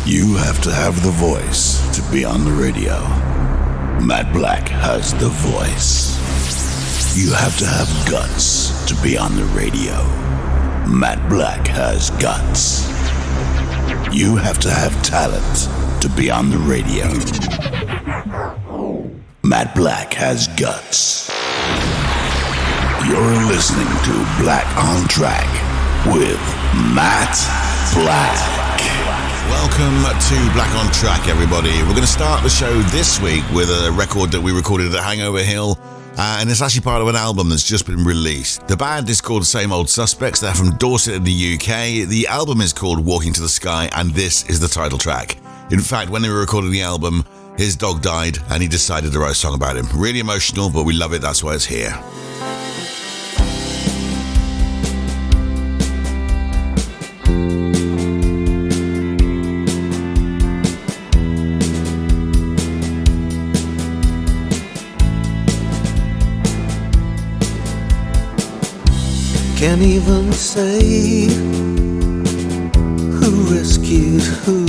You have to have the voice to be on the radio. Matt Black has the voice. You have to have guts to be on the radio. Matt Black has guts. You have to have talent to be on the radio. Matt Black has guts. You're listening to Black on Track with Matt Black. Welcome to Black on Track, everybody. We're going to start the show this week with a record that we recorded at Hangover Hill, and it's actually part of an album that's just been released. The band is called Same Old Suspects. They're from Dorset in the UK. The album is called Walking to the Sky, and this is the title track. In fact, when they were recording the album, his dog died, and he decided to write a song about him. Really emotional, but we love it. That's why it's here. Can't even say who rescued who,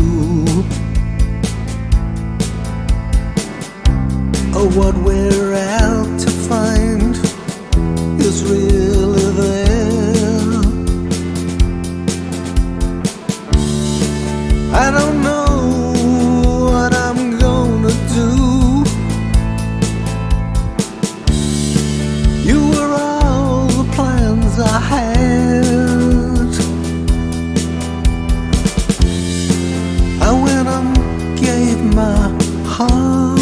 or what we're out to find is really there. I don't know what I'm gonna do. You were all the plans I had. I went and gave my heart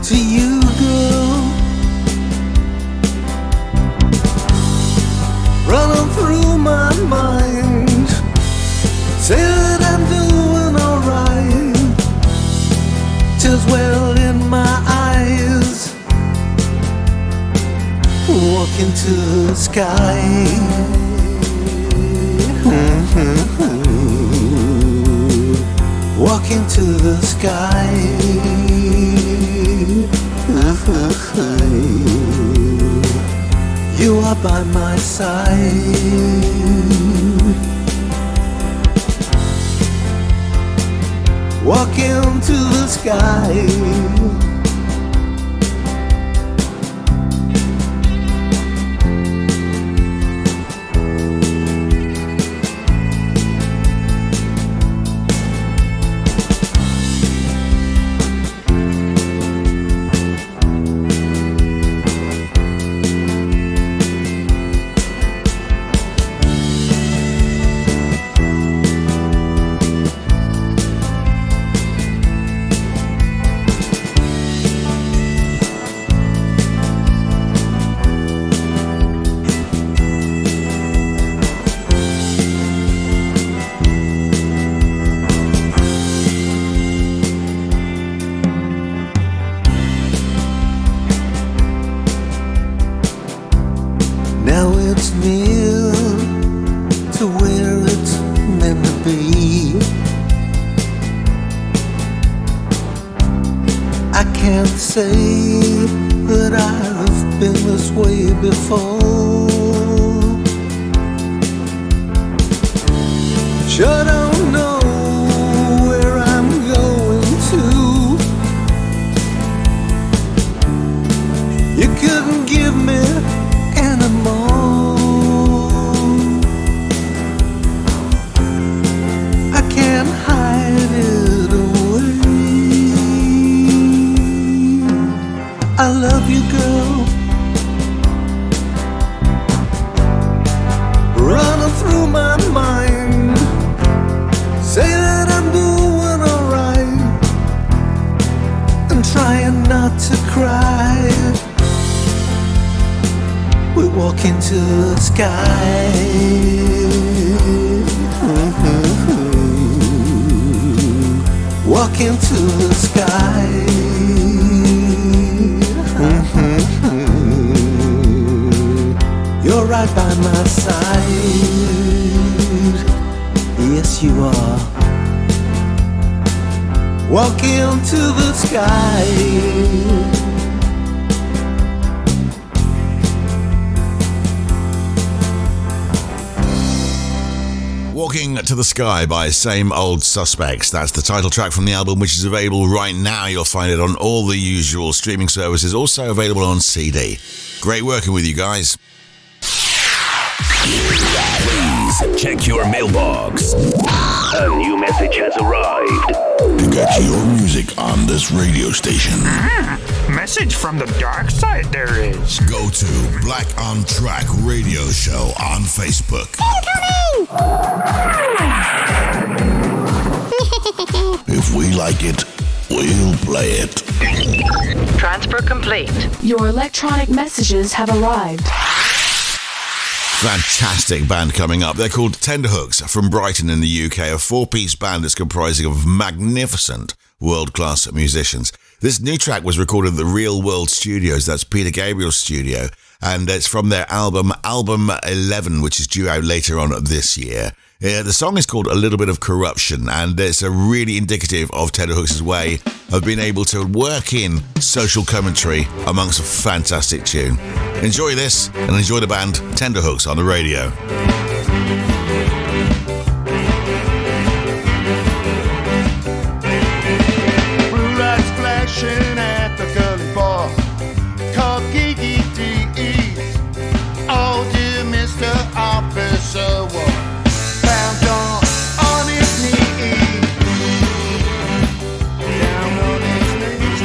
to you, girl. Running through my mind, said I'm doing alright. Tears well in my eyes, walking to the sky. Walking to the sky. You are by my side. Walking to the sky. Now it's near to where it's meant to be. I can't say that I've been this way before. Sure don't know where I'm going to. You couldn't give me anymore. I can't hide it away. I love you, girl. Running through my mind, say that I'm doing alright, and trying not to cry. We walk into the sky. Walk into the sky. You're right by my side. Yes, you are. Walk into the sky. Walking to the Sky by Same Old Suspects. That's the title track from the album, which is available right now. You'll find it on all the usual streaming services, also available on CD. Great working with you guys. Please check your mailbox. A new message has arrived. To get your music on this radio station. Message from the dark side there is. Go to Black on Track Radio Show on Facebook. If we like it, we'll play it. Transfer complete. Your electronic messages have arrived. Fantastic band coming up. They're called Tenderhooks from Brighton in the UK, a four-piece band that's comprising of magnificent world-class musicians. This new track was recorded at the Real World Studios, that's Peter Gabriel's studio, and it's from their album 11, which is due out later on this year. The song is called A Little Bit of Corruption, and it's a really indicative of Tenderhooks' way of being able to work in social commentary amongst a fantastic tune. Enjoy this and enjoy the band Tenderhooks on the radio. Blue lights flashing at the gully bar. Called Gigi D.E. Oh dear Mr. Officer was found on his knees. Down on his knees.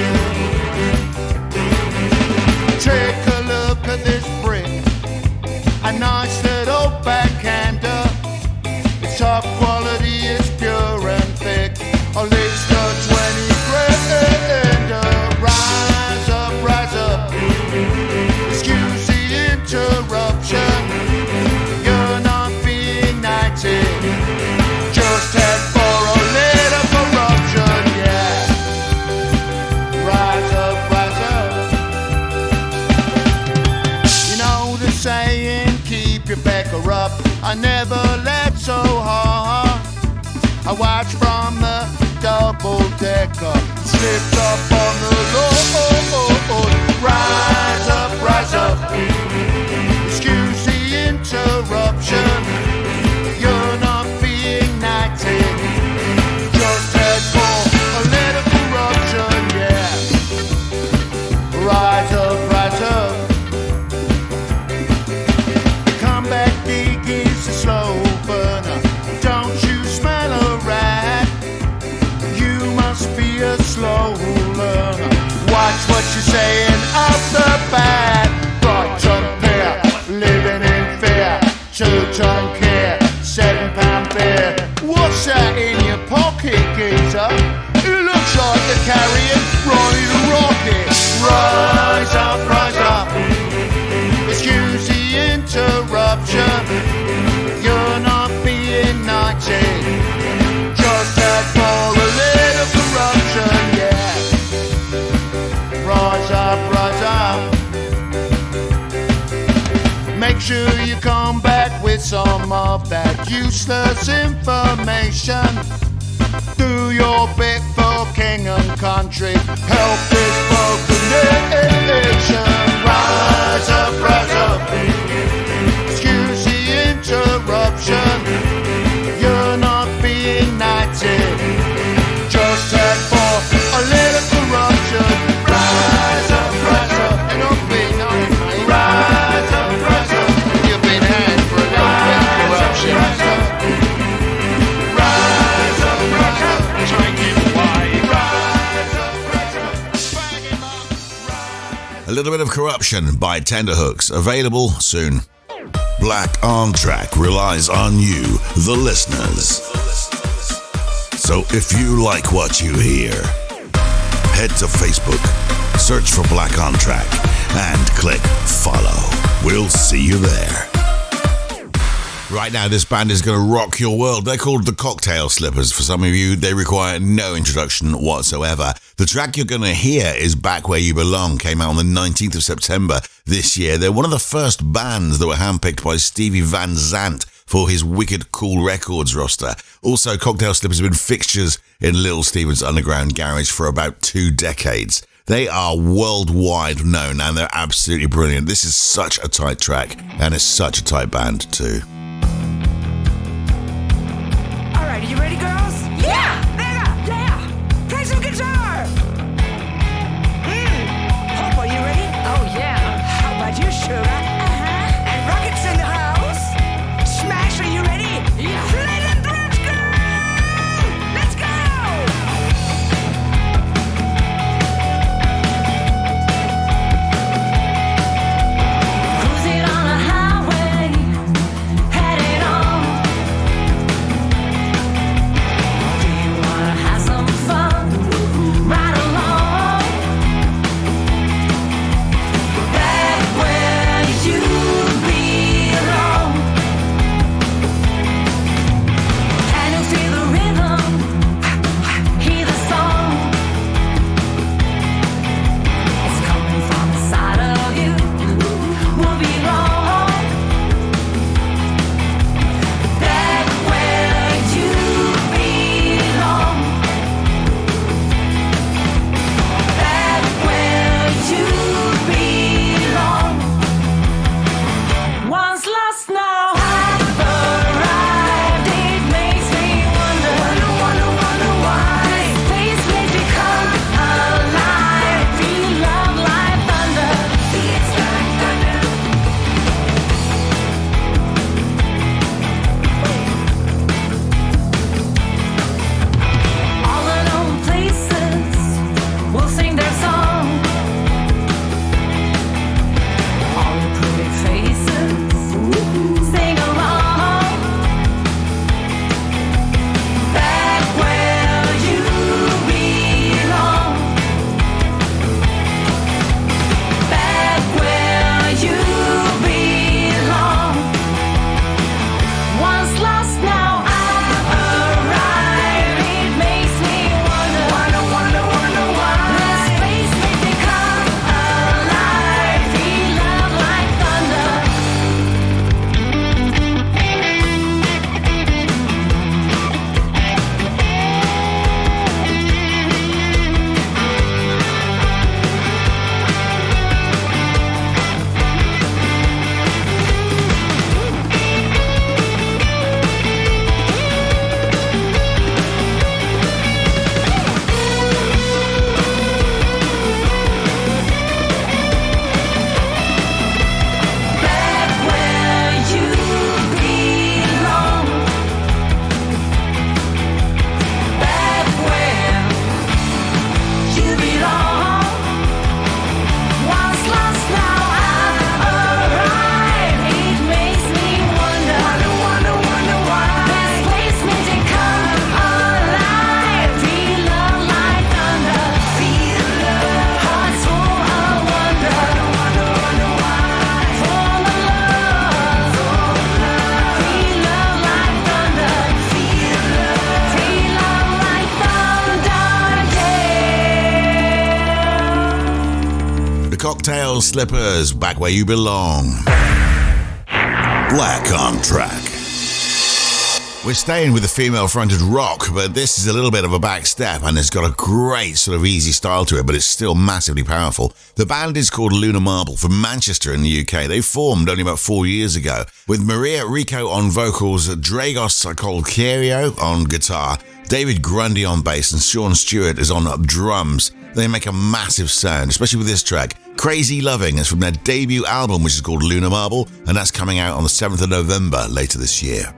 Take a look at this brick. A nice little backhander. It's top quality, it's pure and thick. At least a 20 grand. Rise up, rise up. Excuse the interruption. You're not being 90. Just head for a little corruption, yeah. Rise up, rise up. You know the saying, keep your backer up. I never laughed so hard. I watched from the double-decker, slipped up on the road. Rise up, excuse the interruption. You're not being 90. Just head for a little corruption, yeah. Rise up. Comeback dig is a slow burner. Don't you smell a rat? You must be a slow learner. Watch what you're saying off the bat. Brighton beer, living in fear. 2-ton care, £7 beer. What's that in your pocket, geezer? It looks like they're carrying Ronnie the Rocket. Rise up. Excuse the interruption. You're not being 90. Just head for a little corruption, yeah. Rise up. Make sure you come back with some of that useless information. Do your bit for king and country. Help this broken nation. Rise up. Excuse the interruption. You're not being 90. Just head for a little corruption. Rise up. You're not being 90. Rise up. You've been had for a little bit of corruption. Rise up. Try and give away. Rise up. A Little Bit of Corruption by Tenderhooks, available soon. Black on Track relies on you, the listeners. So if you like what you hear, head to Facebook, search for Black on Track, and click follow. We'll see you there. Right now, this band is going to rock your world. They're called the Cocktail Slippers. For some of you, they require no introduction whatsoever. The track you're going to hear is Back Where You Belong, came out on the 19th of September this year. They're one of the first bands that were handpicked by Stevie Van Zandt for his Wicked Cool Records roster. Also, Cocktail Slippers have been fixtures in Little Steven's Underground Garage for about 2 decades. They are worldwide known and they're absolutely brilliant. This is such a tight track and it's such a tight band too. Soul Slippers, back where you belong. Black on Track. We're staying with the female-fronted rock, but this is a little bit of a back step, and it's got a great sort of easy style to it, but it's still massively powerful. The band is called Lunar Marble from Manchester in the UK. They formed only about 4 years ago, with Maria Rico on vocals, Dragos Colquerio on guitar, David Grundy on bass, and Sean Stewart is on drums. They make a massive sound, especially with this track. Crazy Loving is from their debut album, which is called Lunar Marble, and that's coming out on the 7th of November later this year.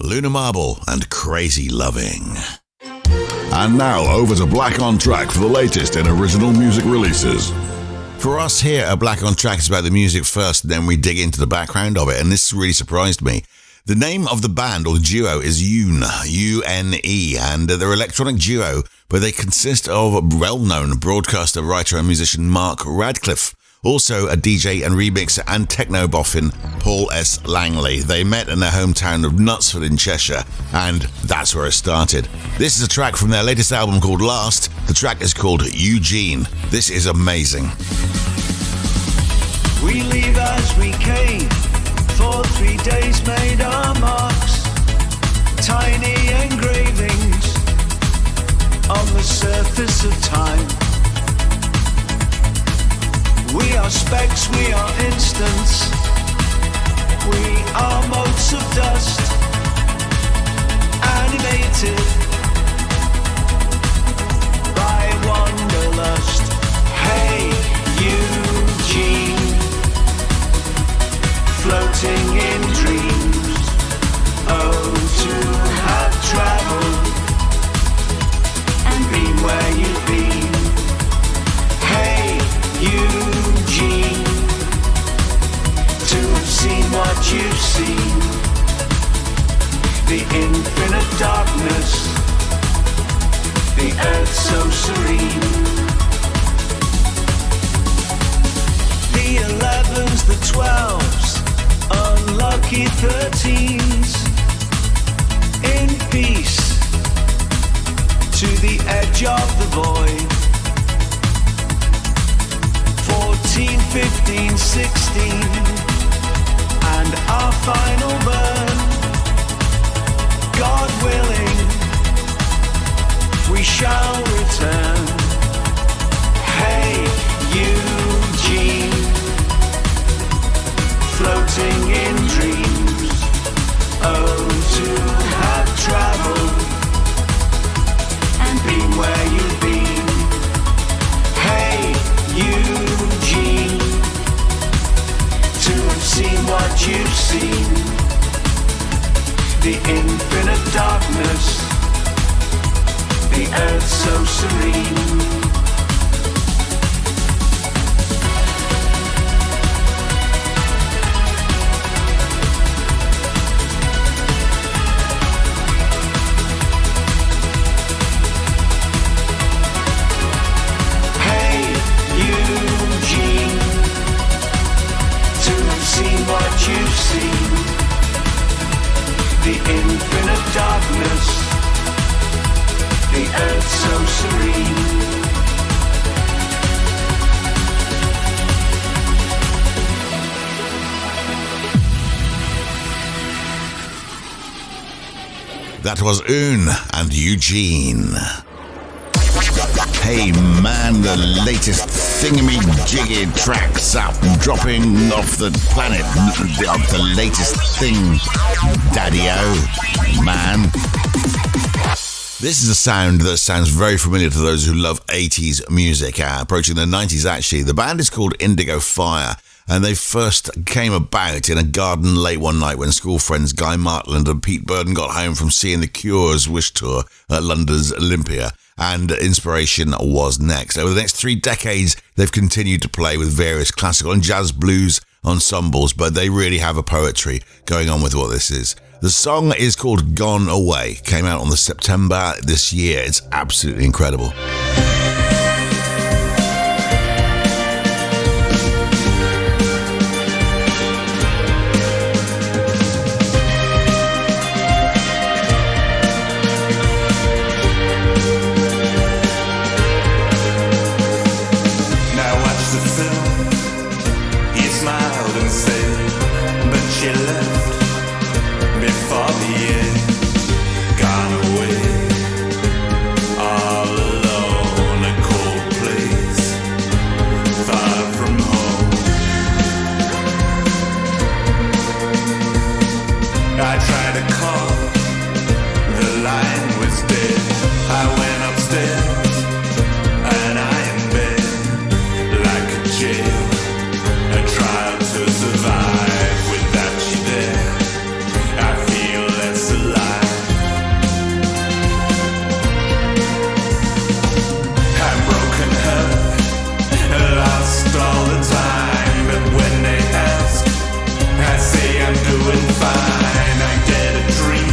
Lunar Marble and Crazy Loving. And now over to Black on Track for the latest in original music releases. For us here at Black on Track, it's about the music first, then we dig into the background of it, and this really surprised me. The name of the band, or the duo, is Une, U-N-E, and they're an electronic duo, but they consist of well-known broadcaster, writer and musician Mark Radcliffe, also a DJ and remixer and techno boffin Paul S. Langley. They met in their hometown of Knutsford in Cheshire, and that's where it started. This is a track from their latest album called Last. The track is called Eugene. This is amazing. We leave as we came, for 3 days made our marks, tiny engravings on the surface of time. We are specks, we are instants, we are motes of dust, animated by wanderlust. Hey, Eugene, floating in dreams. Oh, to have traveled and been where you've been. Hey, you've seen. The infinite darkness, the earth so serene. The 11s, the 12s, unlucky 13s. In peace, to the edge of the void. 14, 15, 16, and our final burn. God willing, we shall return. Hey, Eugene, floating in dreams. Oh, to have traveled and been where you've been. Hey, Eugene, to have seen what you've seen. The infinite darkness, the earth so serene. What you've seen, the infinite darkness, the earth so serene. That was Un and Eugene. Hey man, the latest thingamajiggy tracks up, dropping off the planet of the latest thing, Daddy-o, man. This is a sound that sounds very familiar to those who love 80s music, approaching the 90s actually. The band is called Indigo Fire, and they first came about in a garden late one night when school friends Guy Martland and Pete Burden got home from seeing The Cure's Wish Tour at London's Olympia, and inspiration was next. Over the next 3 decades, they've continued to play with various classical and jazz blues ensembles, but they really have a poetry going on with what this is. The song is called Gone Away, came out on the September this year. It's absolutely incredible. Doing fine, I get a dream.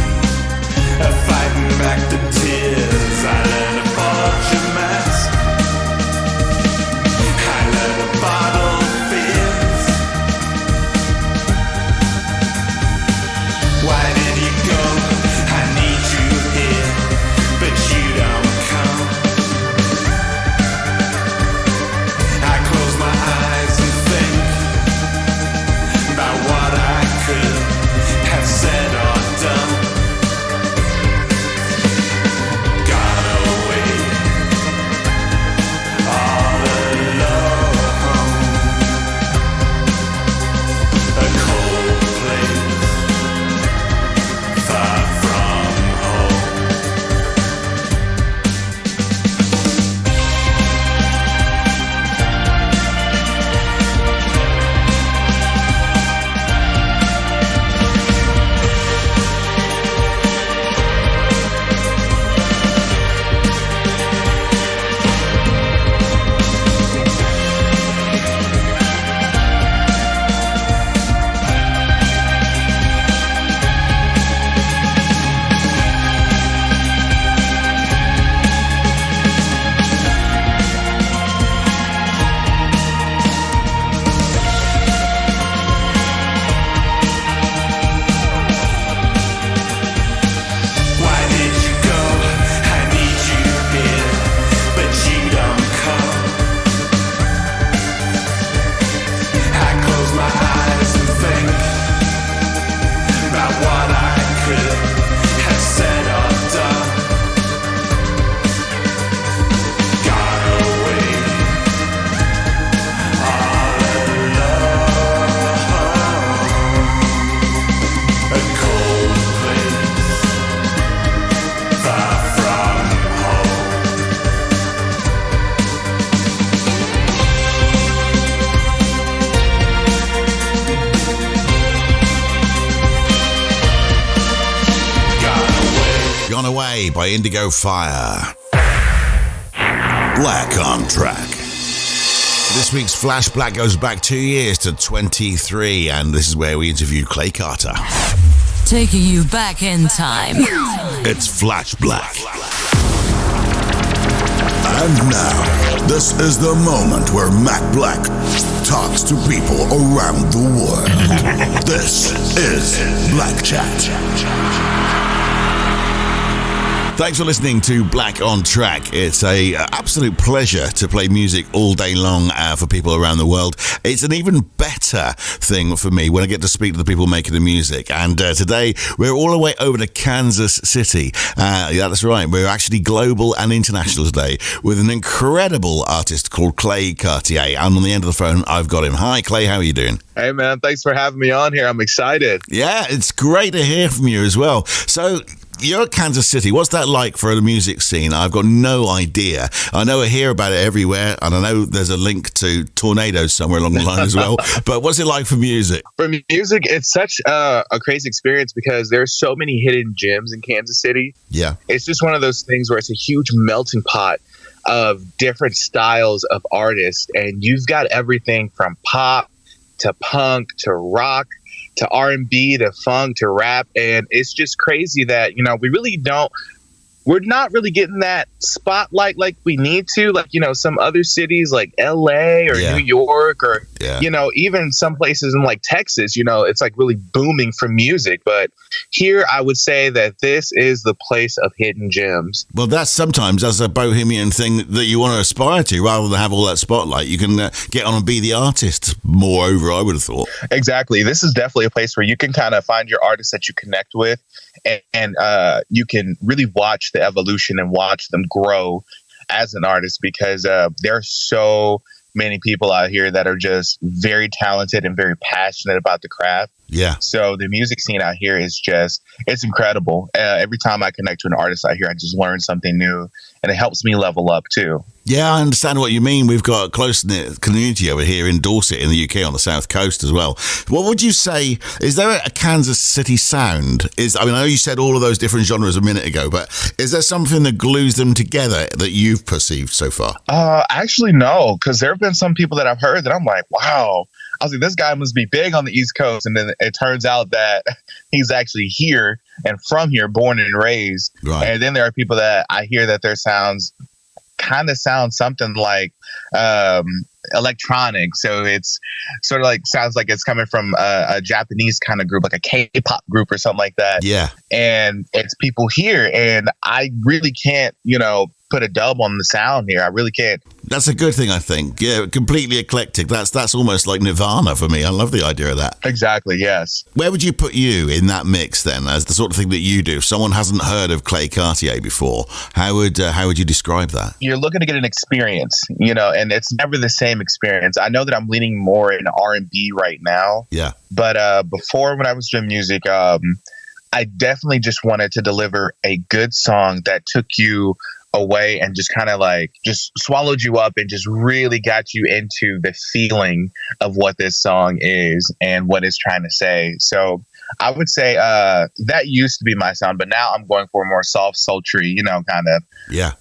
Away by Indigo Fire. Black on Track. This week's Flash Black goes back 2 years to 23, and this is where we interviewed Klay Carter. Taking you back in time. It's Flash Black. And now, this is the moment where Matt Black talks to people around the world. This is Black Chat. Thanks for listening to Black on Track. It's a absolute pleasure to play music all day long for people around the world. It's an even better thing for me when I get to speak to the people making the music. And today, we're all the way over to Kansas City. Yeah, that's right. We're actually global and international today with an incredible artist called Klay Cartier. And on the end of the phone, I've got him. Hi, Klay. How are you doing? Hey, man. Thanks for having me on here. I'm excited. Yeah, it's great to hear from you as well. So, you're at Kansas City. What's that like for the music scene? I've got no idea. I know I hear about it everywhere, and I know there's a link to tornadoes somewhere along the line as well. But what's it like for music? For music, it's such a crazy experience because there's so many hidden gems in Kansas City. Yeah. It's just one of those things where it's a huge melting pot of different styles of artists, and you've got everything from pop to punk to rock to R&B, to funk, to rap. And it's just crazy that, we're not really getting that spotlight like we need to, like, some other cities like LA or New York or, even some places in like Texas, it's like really booming for music. But here I would say that this is the place of hidden gems. Well, that's sometimes as a bohemian thing that you want to aspire to rather than have all that spotlight. You can get on and be the artist moreover, I would have thought. Exactly. This is definitely a place where you can kind of find your artists that you connect with and you can really watch the evolution and watch them grow as an artist because there are so many people out here that are just very talented and very passionate about the craft. Yeah. So the music scene out here is it's incredible. Every time I connect to an artist out here, I just learn something new and it helps me level up too. Yeah, I understand what you mean. We've got a close-knit community over here in Dorset in the UK on the south coast as well. What would you say, is there a Kansas City sound? I know you said all of those different genres a minute ago, but is there something that glues them together that you've perceived so far? Actually, no, because there have been some people that I've heard that I'm like, wow. I was like, this guy must be big on the East Coast. And then it turns out that he's actually here and from here, born and raised. Right. And then there are people that I hear that their sounds kind of sound something like electronic. So it's sort of like sounds like it's coming from a Japanese kind of group, like a K-pop group or something like that. Yeah. And it's people here. And I really can't, put a dub on the sound here. I really can't. That's a good thing, I think. Yeah, completely eclectic. That's almost like Nirvana for me. I love the idea of that. Exactly, yes. Where would you put you in that mix then, as the sort of thing that you do? If someone hasn't heard of Klay Cartier before, how would you describe that? You're looking to get an experience, and it's never the same experience. I know that I'm leaning more in R&B right now. Yeah. But before, when I was doing music, I definitely just wanted to deliver a good song that took you away and just kind of like just swallowed you up and just really got you into the feeling of what this song is and what it's trying to say. So I would say that used to be my sound, but now I'm going for a more soft, sultry, kind of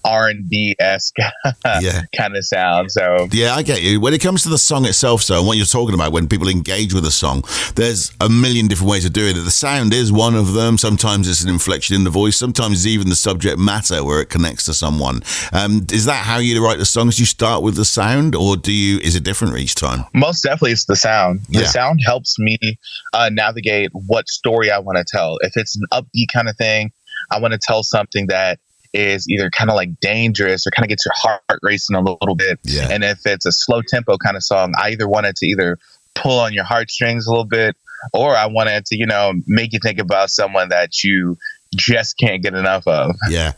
R&B-esque kind of sound. So yeah, I get you. When it comes to the song itself, so and what you're talking about, when people engage with a song, there's a million different ways of doing it. The sound is one of them. Sometimes it's an inflection in the voice. Sometimes it's even the subject matter where it connects to someone. Is that how you write the songs? You start with the sound, or is it different each time? Most definitely, it's the sound. The sound helps me navigate what story I want to tell. If it's an upbeat kind of thing, I want to tell something that is either kind of like dangerous or kind of gets your heart racing a little bit. Yeah. And if it's a slow tempo kind of song, I either want it to either pull on your heartstrings a little bit, or I want it to, make you think about someone that you just can't get enough of. Yeah.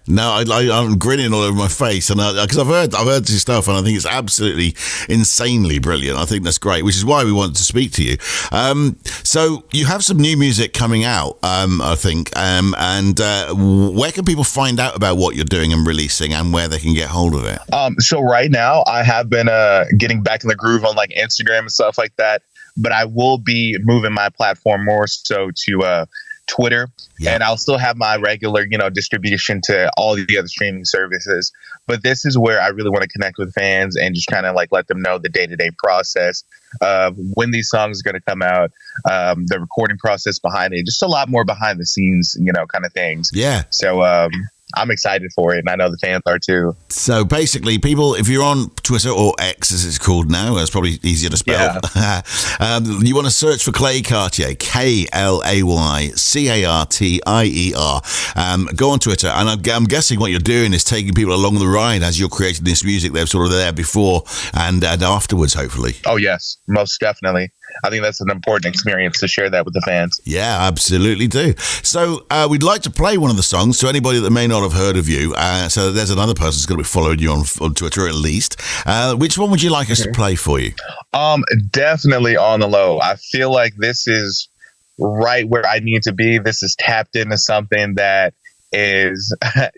No, I'm grinning all over my face, and because I've heard your stuff, and I think it's absolutely insanely brilliant. I think that's great, which is why we wanted to speak to you. So you have some new music coming out, I think, and where can people find out about what you're doing and releasing, and where they can get hold of it? So right now, I have been getting back in the groove on like Instagram and stuff like that, but I will be moving my platform more so to Twitter, and I'll still have my regular, distribution to all the other streaming services. But this is where I really want to connect with fans and just kind of like let them know the day-to-day process of when these songs are going to come out, the recording process behind it, just a lot more behind the scenes, kind of things. Yeah. So I'm excited for it, and I know the fans are too. So basically, people, if you're on Twitter, or X as it's called now, it's probably easier to spell. Yeah. You want to search for Klay Cartier, KLAYCARTIER. Go on Twitter, and I'm guessing what you're doing is taking people along the ride as you're creating this music. They're sort of there before and afterwards, hopefully. Oh, yes, most definitely. I think that's an important experience to share that with the fans. Yeah, absolutely do. So we'd like to play one of the songs to anybody that may not have heard of you. So there's another person who's going to be following you on Twitter at least. Which one would you like us to play for you? Definitely On the Low. I feel like this is right where I need to be. This is tapped into something that is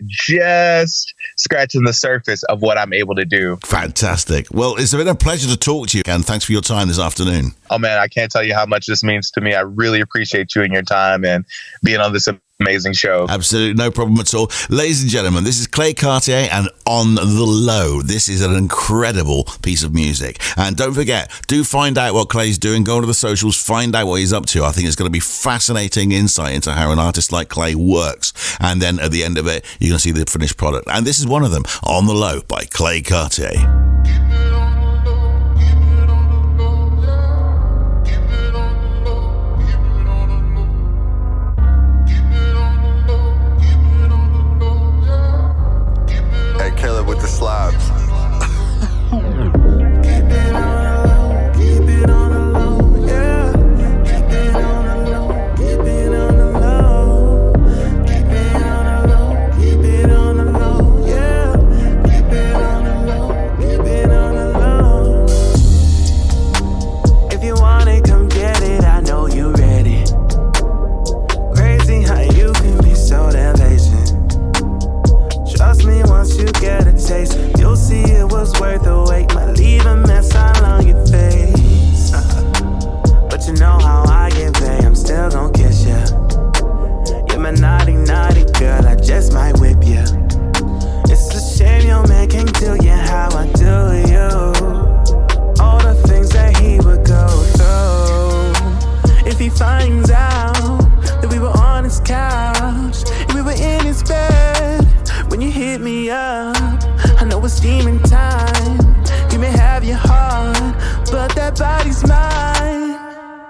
just scratching the surface of what I'm able to do. Fantastic. Well, it's been a pleasure to talk to you, and thanks for your time this afternoon. Oh man, I can't tell you how much this means to me. I really appreciate you and your time and being on this amazing show. Absolutely, no problem at all. Ladies and gentlemen, this is Klay Cartier and On the Low. This is an incredible piece of music. And don't forget, do find out what Klay's doing. Go to the socials, find out what he's up to. I think it's going to be fascinating insight into how an artist like Klay works. And then at the end of it, you're going to see the finished product. And this is one of them, On the Low by Klay Cartier. With the slabs. If you want it, come get it. I know you ready. Crazy how you can be so damn patient. Trust me, once you get a taste, you'll see it was worth the wait. Might leave a mess all on your face, but you know how I get paid. I'm still gon' kiss ya. You're my naughty, naughty girl. I just might whip ya. It's a shame your man can't do you how I do you. All the things that he would go through if he finds out that we were on his couch and we were in his bed. When you hit me up, I know it's demon time. You may have your heart, but that body's mine.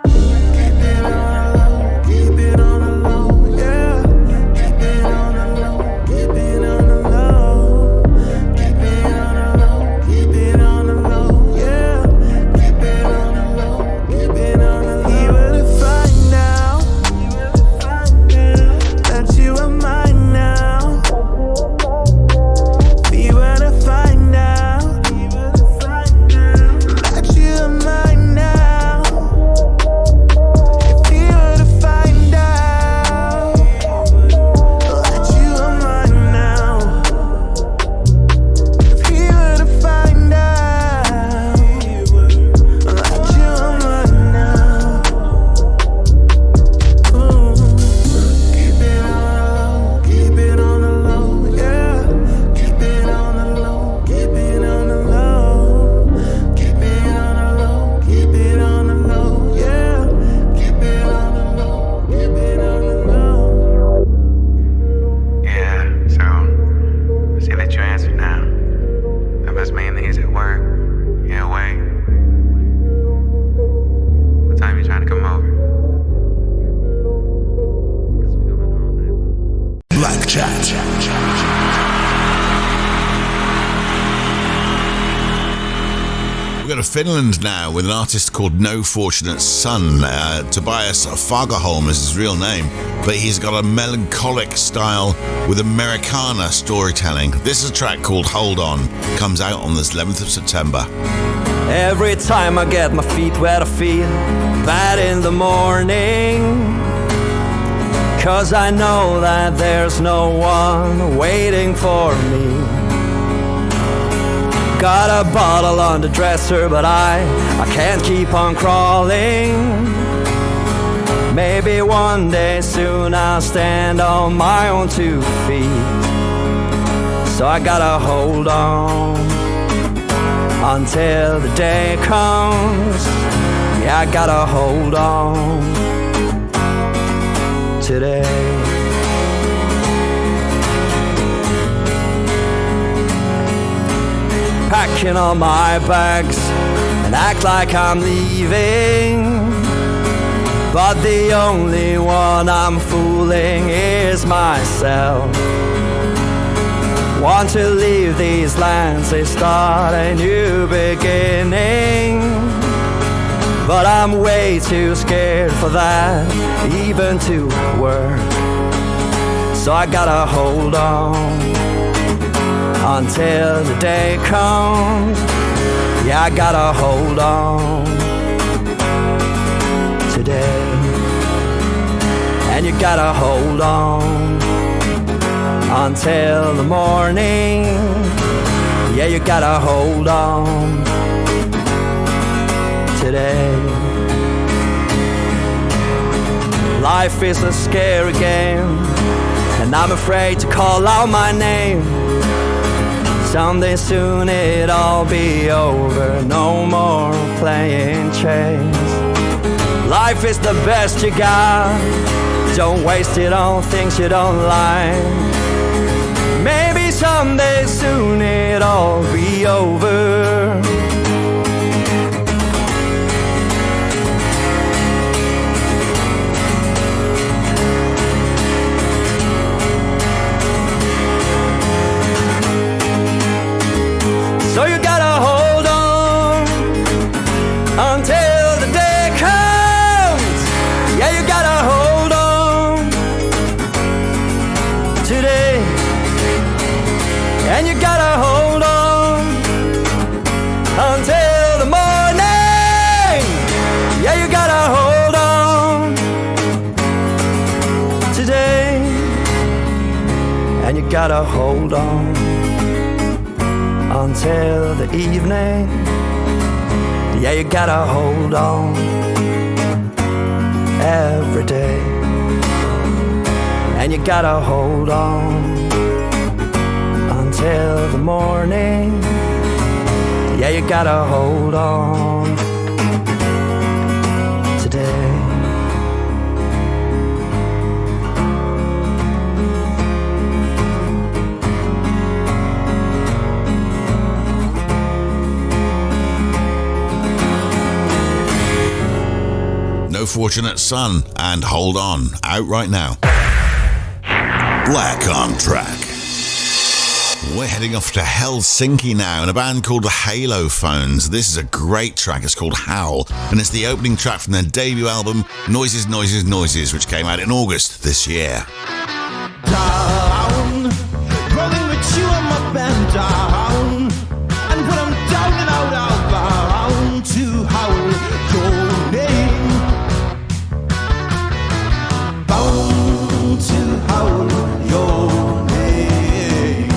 Keep it on the low, keep it on the low, yeah. Keep it on the low, keep it on the low. Keep it on the low, keep it on the low, yeah. Keep it on the low, keep it on the low. He will find out that you are mine now. Finland now with an artist called No Fortunate Son. Tobias Fagerholm is his real name, but he's got a melancholic style with Americana storytelling. This is a track called Hold On, comes out on the 11th of September. Every time I get my feet wet I feel bad in the morning, 'cause I know that there's no one waiting for me. Got a bottle on the dresser, but I can't keep on crawling. Maybe one day soon I'll stand on my own 2 feet. So I gotta hold on until the day comes. Yeah, I gotta hold on today. Packing all my bags and act like I'm leaving, but the only one I'm fooling is myself. Want to leave these lands, they start a new beginning, but I'm way too scared for that, even to work. So I gotta hold on until the day comes. Yeah, I gotta hold on today. And you gotta hold on until the morning. Yeah, you gotta hold on today. Life is a scary game, and I'm afraid to call out my name. Someday soon it'll all be over, no more playing chains. Life is the best you got, don't waste it on things you don't like. Maybe someday soon it'll all be over. So you gotta hold on until the day comes. Yeah, you gotta hold on today. And you gotta hold on until the morning. Yeah, you gotta hold on today. And you gotta hold on until the evening. Yeah, you gotta hold on every day. And you gotta hold on until the morning. Yeah, you gotta hold on today. No Fortunate Son and Hold On, out right now. Black on Track. We're heading off to Helsinki now, and a band called Halophones. This is a great track, it's called Howl, and it's the opening track from their debut album, Noises, Noises, Noises, which came out in August this year. Down, rolling with you on my band down, and when I'm down and out, I'll bound to howl your name. Bound to howl your name.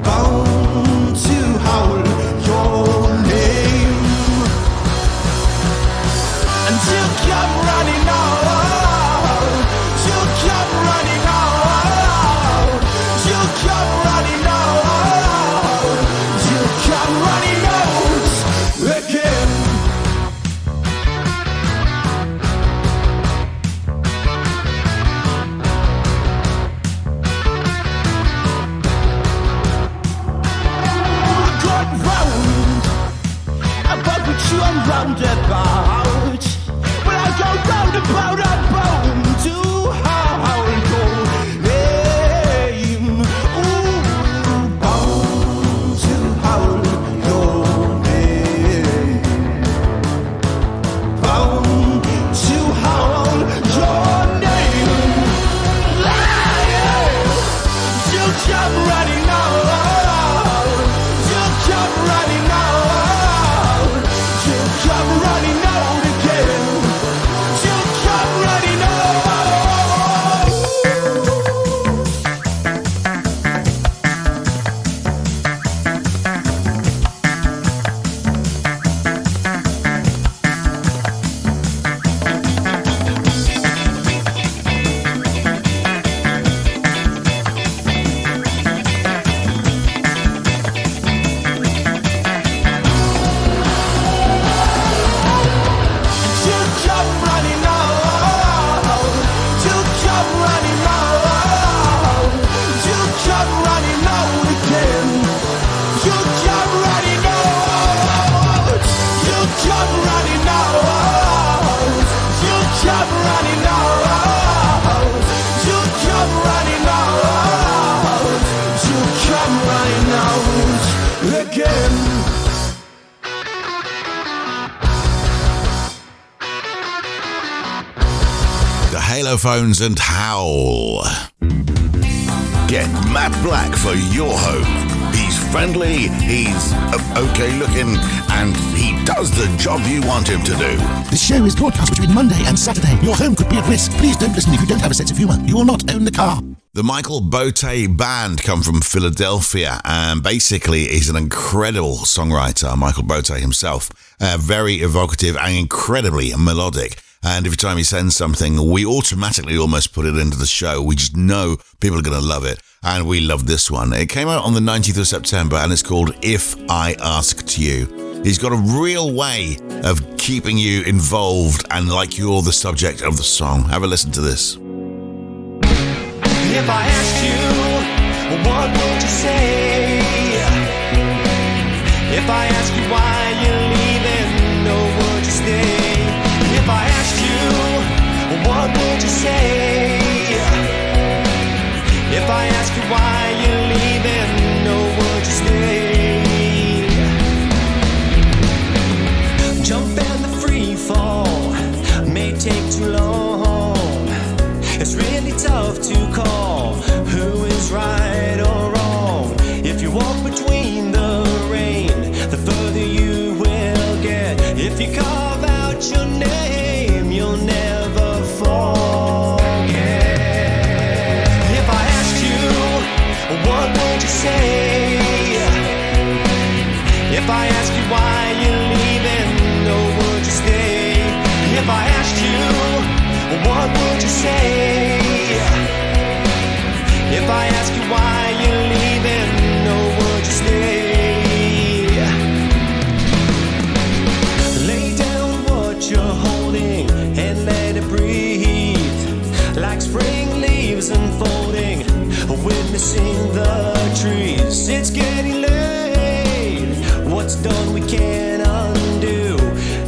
Bound to howl your name. And you come running out. You come running out. The Halophones and Howl. Get Matt Black for your home. He's friendly, he's okay looking, and he does the job you want him to do. This show is broadcast between Monday and Saturday. Your home could be at risk. Please don't listen if you don't have a sense of humour. You will not own the car. The Michael Botte Band come from Philadelphia, and basically he's an incredible songwriter, Michael Botte himself. Very evocative and incredibly melodic. And every time he sends something, we automatically almost put it into the show. We just know people are going to love it. And we love this one. It came out on the 19th of September, and it's called If I Asked You. He's got a real way of keeping you involved and like you're the subject of the song. Have a listen to this. If I asked you, what would you say? If I ask you why you're leaving, or would you stay? If I asked you, what would you say? If I ask you why you're leaving, or would you stay? Jump in the free fall may take too long. It's really tough to call who is right or wrong. If you walk between the rain, the further you will get. If you carve out your name, you'll never forget. If I asked you, what would you say? If I ask you why you're leaving, or would you stay? If I asked you, what would you say? If I ask you why you're leaving, or would you stay? Lay down what you're holding and let it breathe. Like spring leaves unfolding, witnessing the trees. It's getting late. What's done we can't undo.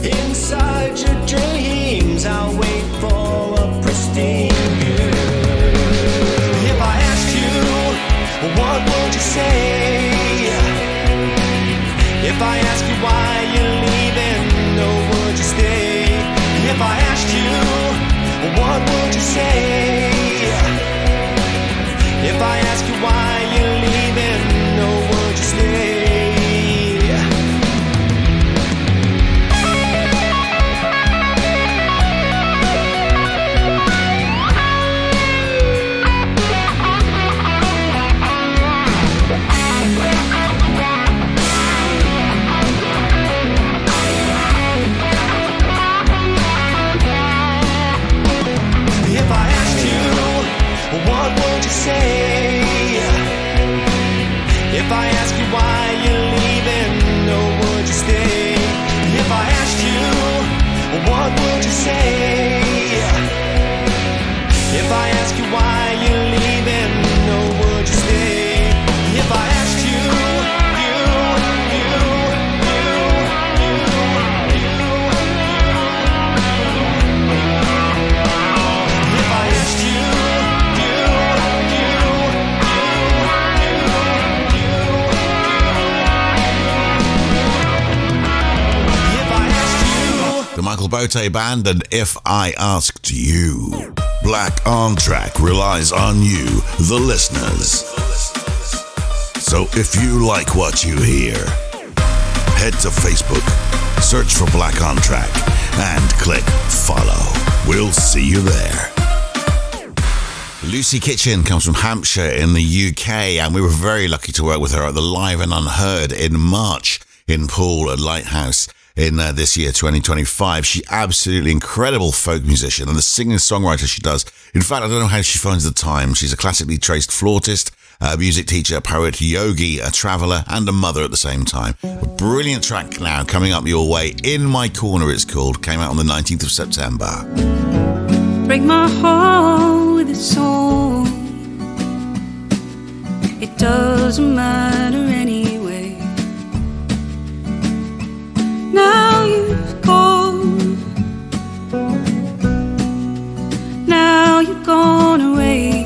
Inside your dreams, I'll wait for a pristine view. If I asked you, what would you say? If I ask you why you're leaving, or would you stay? If I asked you, what would you say? If I ask you why you're leaving, or would you stay? If I asked you, what would you say? If I ask you why you're leaving, or would you stay? If I asked you, what would you say? If I ask you why you're leaving, or would you stay? If I asked you, if I asked you, The Michael Botte Band and If I Asked You. Black on Track relies on you, the listeners. So if you like what you hear, head to Facebook, search for Black on Track, and click follow. We'll see you there. Lucy Kitchen comes from Hampshire in the UK, and we were very lucky to work with her at the Live and Unheard in March in Poole at Lighthouse in this year, 2025. She's absolutely incredible folk musician and the singer-songwriter she does. In fact, I don't know how she finds the time. She's a classically trained flautist, a music teacher, poet, yogi, a traveller, and a mother at the same time. A brilliant track now coming up your way. In My Corner, it's called. Came out on the 19th of September. Break my heart with a song. It doesn't matter anyway. Now you've gone. Now you've gone away.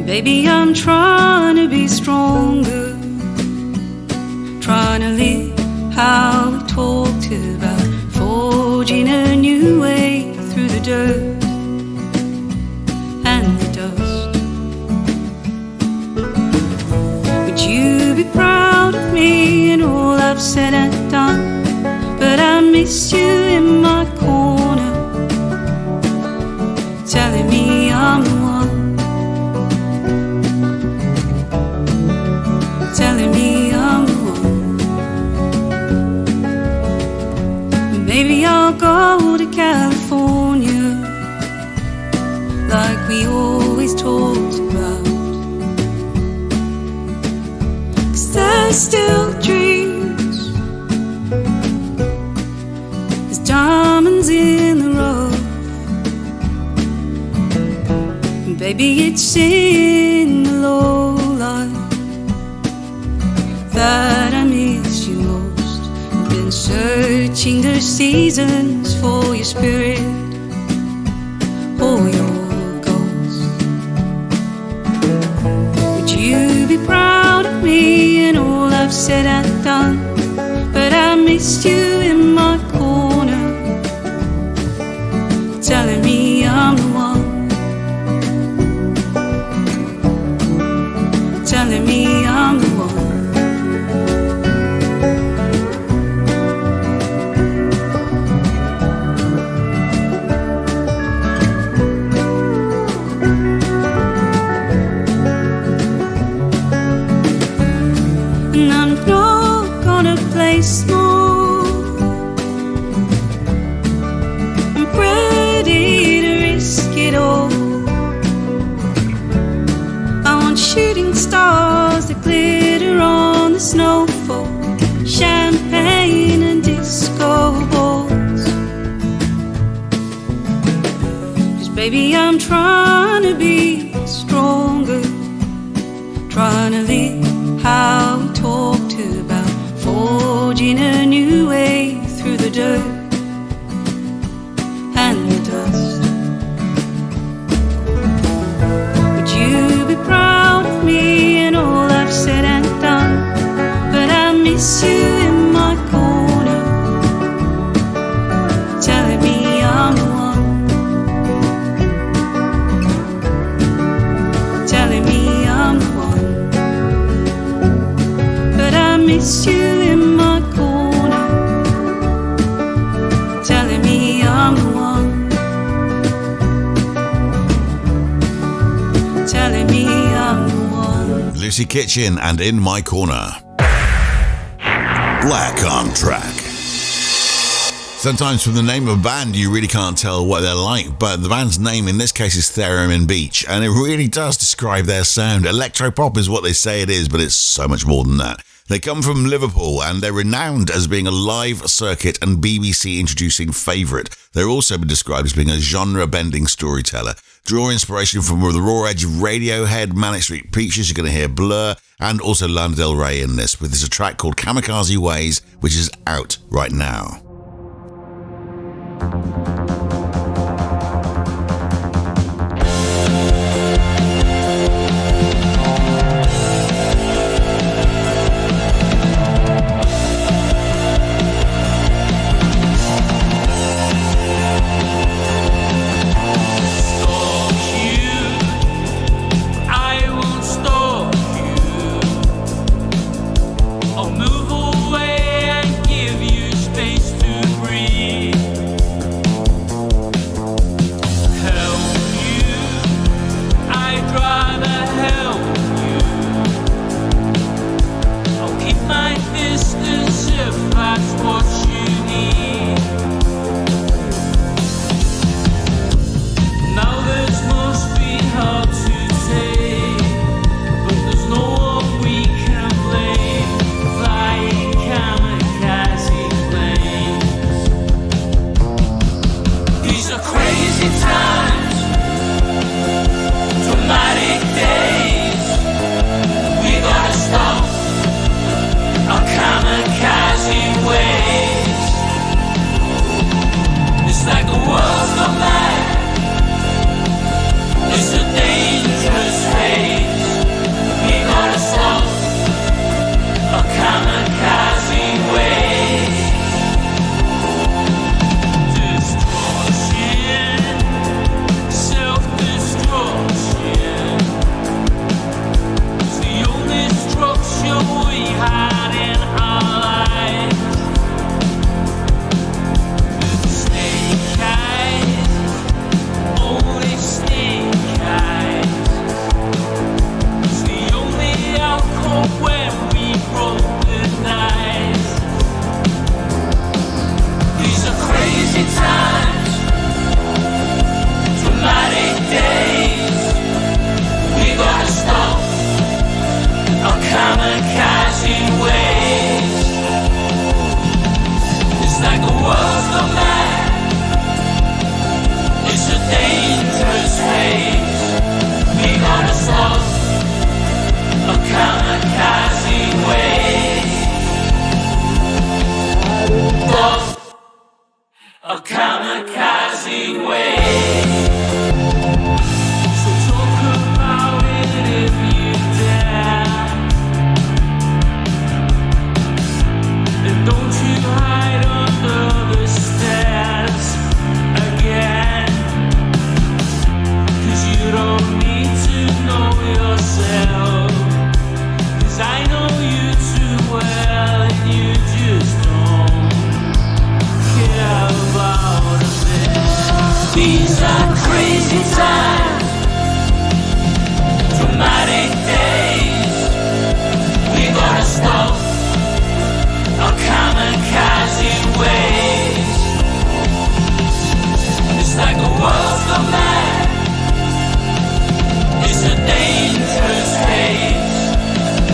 Baby, I'm trying to be stronger, trying to live how we talked about, forging a new way. dirt and the dust. Would you be proud of me and all I've said and done? But I miss you in my corner, telling me I'm the one, telling me I'm the one. Maybe I'll go to California like we always talked about, 'cause there's still dreams, there's diamonds in the rough, and baby it's in the low light that I miss you most. I've been searching the seasons for your spirit or your ghost. Would you be proud of me and all I've said and done? But I missed you in my corner, telling me I'm the one, telling me I'm the one. And I'm not gonna play small, I'm ready to risk it all. I want shooting stars that glitter on the snowfall, champagne and disco balls. 'Cause baby I'm trying to be stronger, trying to live how we talked about, forging a new way through the dirt and the dust. Would you be proud of me and all I've said and done? But I miss you in my corner, telling me I'm the one, telling me I'm the one. But I miss you in my corner, telling me I'm the one, telling me I'm the one. Lucy Kitchen and In My Corner. Black on Track. Sometimes from the name of a band you really can't tell what they're like, but the band's name in this case is Theremin Beach, and it really does describe their sound. Electropop is what they say it is, but it's so much more than that. They come from Liverpool and they're renowned as being a live circuit and BBC introducing favourite. They're also been described as being a genre-bending storyteller. Draw inspiration from the raw edge of Radiohead, Manic Street Preachers, you're going to hear Blur, and also Lana Del Rey in this, with a track called Kamikaze Ways, which is out right now. These are crazy times, dramatic days. We gotta stop our kamikaze ways. It's like the world's gone mad. It's a dangerous phase.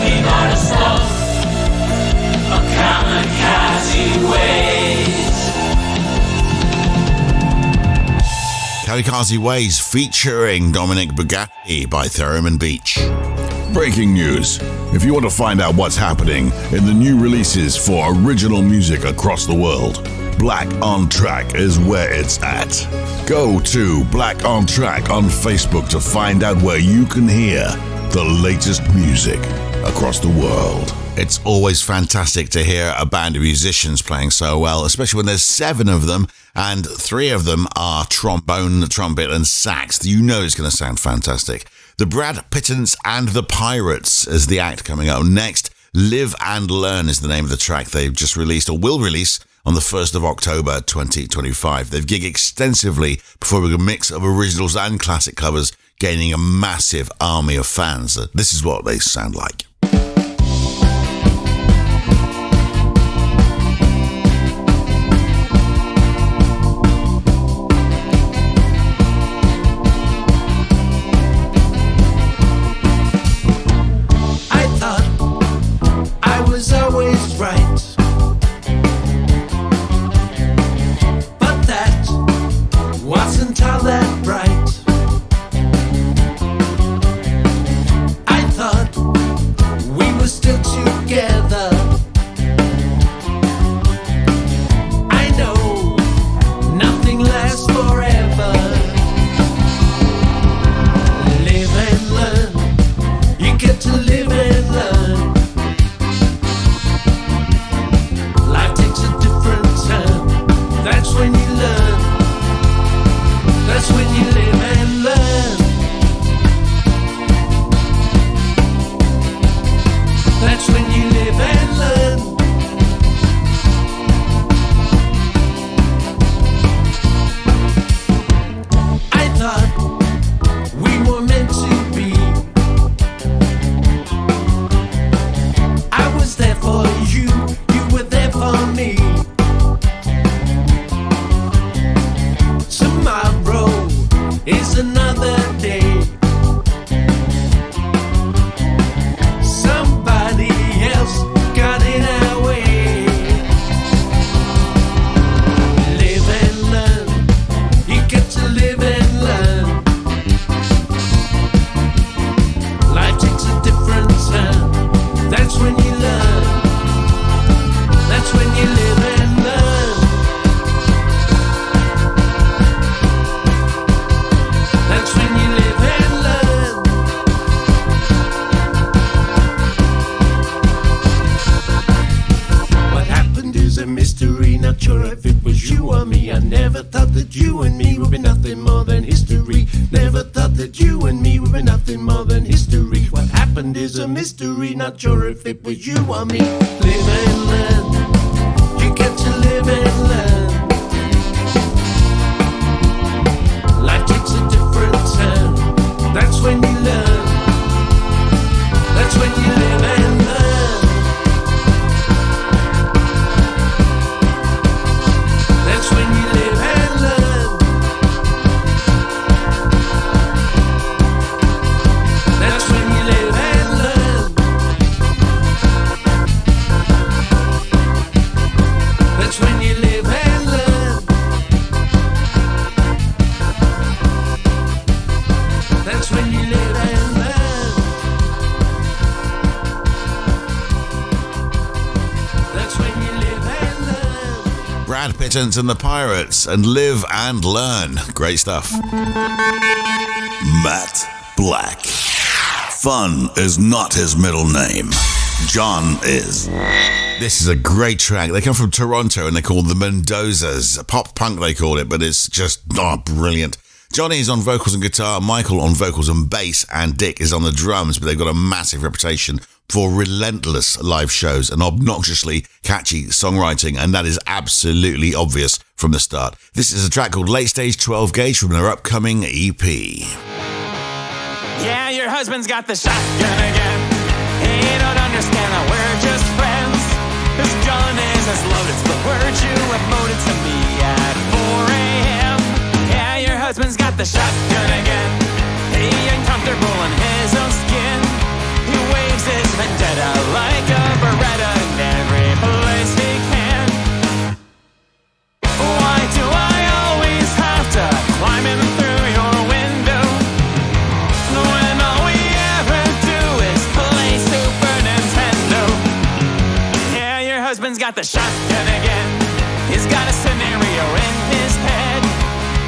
We gotta stop our kamikaze ways. Kamikaze Ways featuring Dominic Bugatti by Theremin Beach. Breaking news. If you want to find out what's happening in the new releases for original music across the world, Black on Track is where it's at. Go to Black on Track on Facebook to find out where you can hear the latest music across the world. It's always fantastic to hear a band of musicians playing so well, especially when there's 7 of them and 3 of them are trombone, trumpet and sax. You know it's going to sound fantastic. The Brad Pittance and the Pirates is the act coming up next. Live and Learn is the name of the track they've just released or will release on the 1st of October 2025. They've gigged extensively performing a mix of originals and classic covers, gaining a massive army of fans. This is what they sound like. Not sure if it was you or me. Live and learn. You get to live and learn. Life takes a different turn. That's when you learn. That's when you live and learn. That's when you live and learn. That's when you live and learn. That's when you live and learn. That's when you live and learn. That's when you live and learn. Brad Pittance and the Pirates and Live and Learn. Great stuff. Matt Black. Fun is not his middle name. John is. This is a great track. They come from Toronto and they're called the Mendozas. Pop punk they call it, but it's just brilliant. Johnny is on vocals and guitar, Michael on vocals and bass, and Dick is on the drums, but they've got a massive reputation for relentless live shows and obnoxiously catchy songwriting, and that is absolutely obvious from the start. This is a track called Late Stage 12 Gauge from their upcoming EP. Yeah, your husband's got the shotgun again. He don't understand that we're just friends. His gun is as loaded, it's the word you emoted to me at 4 a.m. Yeah, your husband's got the shotgun again. He ain't comfortable in his own skin. He waves his vendetta like a Beretta in every place he can. Why do I always have to climb in through your window when all we ever do is play Super Nintendo? Yeah, your husband's got the shotgun again. He's got a scenario in his head.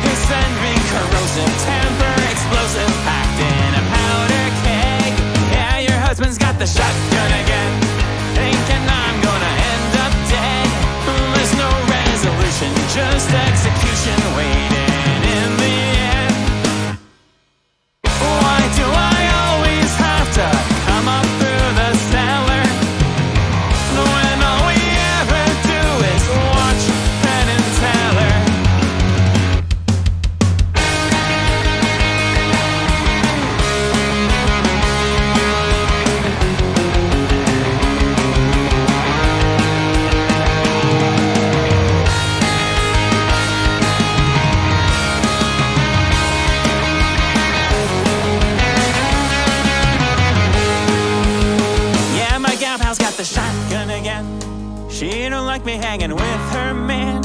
His envy, corrosive temper, explosive, packed in a powder keg. Yeah, your husband's got the shotgun again, thinking I'm gonna end up dead. There's no resolution, just execution waiting in the end. Why do I always have to come up through the cellar when all we ever do is watch Penn and Teller? Yeah, my gal pal's got the shotgun again. She don't like me hanging with her man.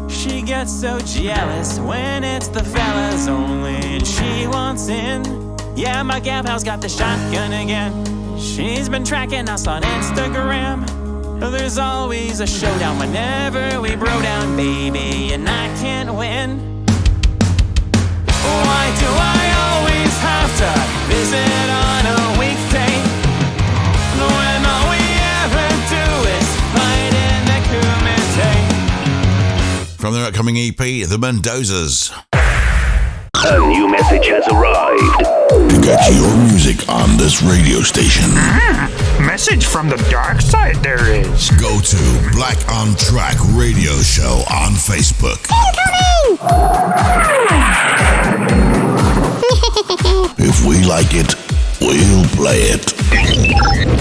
She gets so jealous when it's the fellas only and she wants in. Yeah, my gal pal's got the shotgun again. She's been tracking us on Instagram. There's always a showdown whenever we bro down, baby, and I can't win. Why do I always have to visit on a weekday when all we ever do is fight in the Kumite? From their upcoming EP, The Mendozas. A new message has arrived. To get your music on this radio station. Message from the dark side there is. Go to Black on Track Radio Show on Facebook. If we like it, we'll play it.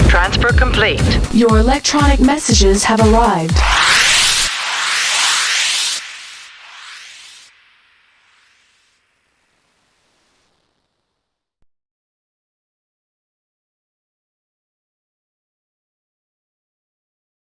Transfer complete. Your electronic messages have arrived.